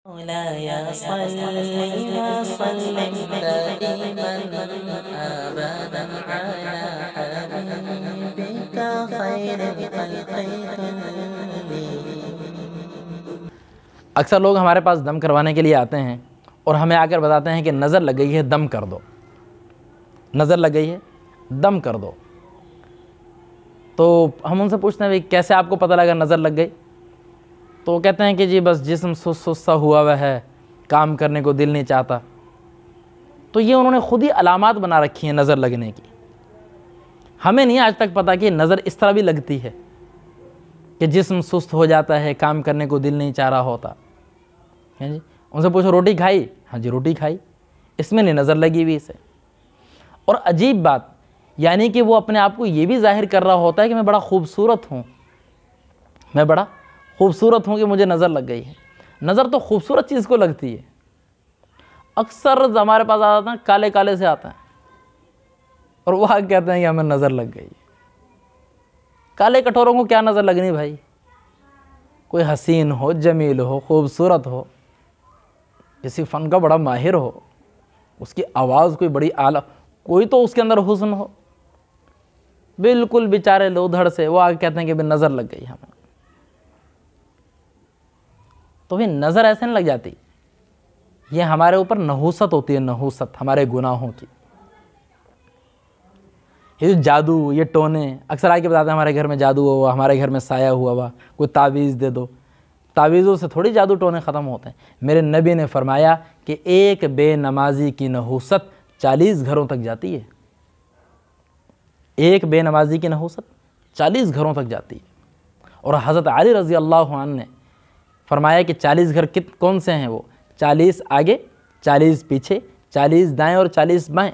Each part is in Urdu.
مولاي صل وسلم دائما أبدا على حبيبك خير الخلق كلهم۔ اکثر لوگ ہمارے پاس دم کروانے کے لیے آتے ہیں اور ہمیں آ کر بتاتے ہیں کہ نظر لگ گئی ہے، دم کر دو، نظر لگ گئی ہے، دم کر دو۔ تو ہم ان سے پوچھتے ہیں بھائی کیسے آپ کو پتہ لگا نظر لگ گئی؟ تو وہ کہتے ہیں کہ جی بس جسم سست سا ہوا ہوا ہے، کام کرنے کو دل نہیں چاہتا۔ تو یہ انہوں نے خود ہی علامات بنا رکھی ہیں نظر لگنے کی۔ ہمیں نہیں آج تک پتہ کہ نظر اس طرح بھی لگتی ہے کہ جسم سست ہو جاتا ہے، کام کرنے کو دل نہیں چاہ رہا ہوتا۔ جی ان سے پوچھو روٹی کھائی؟ ہاں جی روٹی کھائی، اس میں نہیں نظر لگی ہوئی اسے۔ اور عجیب بات یعنی کہ وہ اپنے آپ کو یہ بھی ظاہر کر رہا ہوتا ہے کہ میں بڑا خوبصورت ہوں، میں بڑا خوبصورت ہوں کہ مجھے نظر لگ گئی ہے۔ نظر تو خوبصورت چیز کو لگتی ہے۔ اکثر ہمارے پاس آتا ہے کالے کالے سے آتا ہے اور وہ کہتے ہیں کہ ہمیں نظر لگ گئی۔ کالے کٹوروں کو کیا نظر لگنی بھائی؟ کوئی حسین ہو، جمیل ہو، خوبصورت ہو، کسی فن کا بڑا ماہر ہو، اس کی آواز کوئی بڑی اعلیٰ، کوئی تو اس کے اندر حسن ہو۔ بالکل بیچارے لودھڑ سے وہ آگے کہتے ہیں کہ نظر لگ گئی ہمیں۔ تو بھی نظر ایسے نہیں لگ جاتی، یہ ہمارے اوپر نحوست ہوتی ہے، نحوست ہمارے گناہوں کی۔ یہ جو جادو، یہ ٹونے اکثر آ کے بتاتے ہیں ہمارے گھر میں جادو ہوا، ہمارے گھر میں سایہ ہوا ہوا، کوئی تعویذ دے دو۔ تعویذوں سے تھوڑی جادو ٹونے ختم ہوتے ہیں۔ میرے نبی نے فرمایا کہ ایک بے نمازی کی نحوست 40 گھروں تک جاتی ہے۔ ایک بے نمازی کی نحوست 40 گھروں تک جاتی ہے۔ اور حضرت علی رضی اللہ عنہ نے فرمایا کہ 40 گھر کون سے ہیں؟ وہ 40 آگے، 40 پیچھے، 40 دائیں اور 40 بائیں،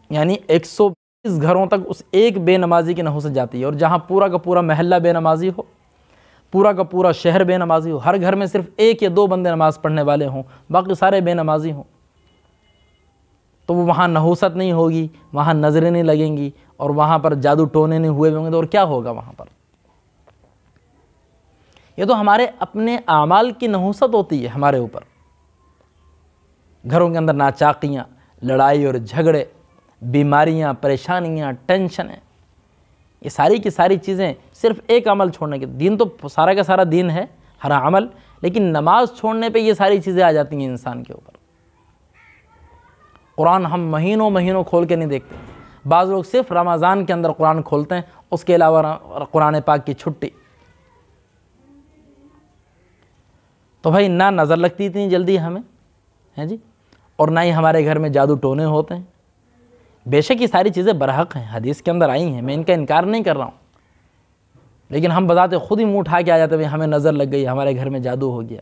یعنی 120 گھروں تک اس ایک بے نمازی کی نحوست جاتی ہے۔ اور جہاں پورا کا پورا محلہ بے نمازی ہو، پورا کا پورا شہر بے نمازی ہو، ہر گھر میں صرف 1 یا 2 بندے نماز پڑھنے والے ہوں، باقی سارے بے نمازی ہوں، تو وہاں نحوست نہیں ہوگی، وہاں نظریں نہیں لگیں گی، اور وہاں پر جادو ٹونے نہیں ہوئے ہوں گے، تو اور کیا ہوگا وہاں پر؟ یہ تو ہمارے اپنے اعمال کی نحوست ہوتی ہے ہمارے اوپر۔ گھروں کے اندر ناچاقیاں، لڑائی اور جھگڑے، بیماریاں، پریشانیاں، ٹینشنیں، یہ ساری کی ساری چیزیں صرف ایک عمل چھوڑنے کے۔ دین تو سارا کا سارا دین ہے، ہر عمل، لیکن نماز چھوڑنے پہ یہ ساری چیزیں آ جاتی ہیں انسان کے اوپر۔ قرآن ہم مہینوں مہینوں کھول کے نہیں دیکھتے۔ بعض لوگ صرف رمضان کے اندر قرآن کھولتے ہیں، اس کے علاوہ قرآن پاک کی چھٹی۔ تو بھائی نہ نظر لگتی اتنی جلدی ہمیں، ہیں جی، اور نہ ہی ہمارے گھر میں جادو ٹونے ہوتے ہیں۔ بے شک یہ ساری چیزیں برحق ہیں، حدیث کے اندر آئی ہیں، میں ان کا انکار نہیں کر رہا ہوں، لیکن ہم بذات خود ہی منہ اٹھا کے آ جاتے ہیں ہمیں نظر لگ گئی، ہمارے گھر میں جادو ہو گیا۔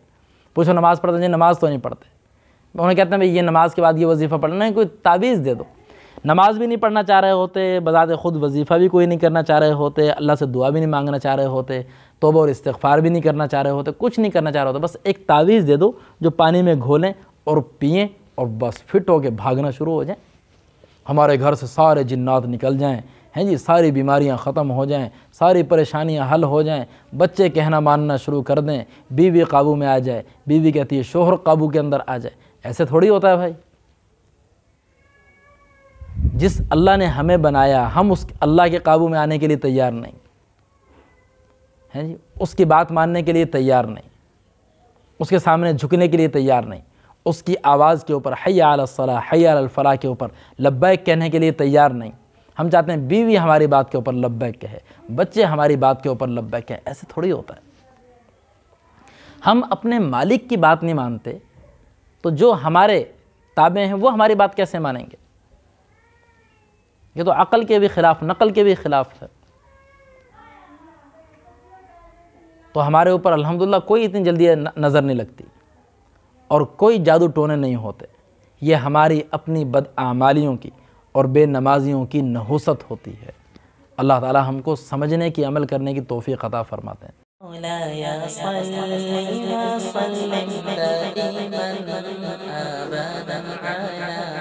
پوچھو نماز پڑھتے ہیں؟ نماز تو نہیں پڑھتے۔ انہیں کہتے ہیں بھائی یہ نماز کے بعد یہ وظیفہ پڑھنا ہے، کوئی تعویذ دے دو۔ نماز بھی نہیں پڑھنا چاہ رہے ہوتے، بذات خود وظیفہ بھی کوئی نہیں کرنا چاہ رہے ہوتے، اللہ سے دعا بھی نہیں مانگنا چاہ رہے ہوتے، توبہ اور استغفار بھی نہیں کرنا چاہ رہے ہوتے، کچھ نہیں کرنا چاہ رہے ہوتے، بس ایک تعویذ دے دو جو پانی میں گھولیں اور پئیں اور بس فٹ ہو کے بھاگنا شروع ہو جائیں، ہمارے گھر سے سارے جنات نکل جائیں، ہیں جی، ساری بیماریاں ختم ہو جائیں، ساری پریشانیاں حل ہو جائیں، بچے کہنا ماننا شروع کر دیں، بیوی قابو میں آ جائے، بیوی کہتی ہے شوہر قابو کے اندر آ جائے۔ ایسے تھوڑی ہوتا ہے بھائی۔ جس اللہ نے ہمیں بنایا، ہم اس اللہ کے قابو میں آنے کے لیے تیار نہیں ہیں جی، اس کی بات ماننے کے لیے تیار نہیں، اس کے سامنے جھکنے کے لیے تیار نہیں، اس کی آواز کے اوپر حی علی الصلاح، حی علی الفلاح کے اوپر لبیک کہنے کے لیے تیار نہیں۔ ہم چاہتے ہیں بیوی ہماری بات کے اوپر لبیک کہے، بچے ہماری بات کے اوپر لبیک کہے، ایسے تھوڑی ہوتا ہے۔ ہم اپنے مالک کی بات نہیں مانتے تو جو ہمارے تابع ہیں وہ ہماری بات کیسے مانیں گے؟ یہ تو عقل کے بھی خلاف، نقل کے بھی خلاف ہے۔ تو ہمارے اوپر الحمدللہ کوئی اتنی جلدی نظر نہیں لگتی اور کوئی جادو ٹونے نہیں ہوتے، یہ ہماری اپنی بدعمالیوں کی اور بے نمازیوں کی نحوست ہوتی ہے۔ اللہ تعالی ہم کو سمجھنے کی، عمل کرنے کی توفیق عطا فرماتے ہیں۔ مولاي صل وسلم دائما أبدا على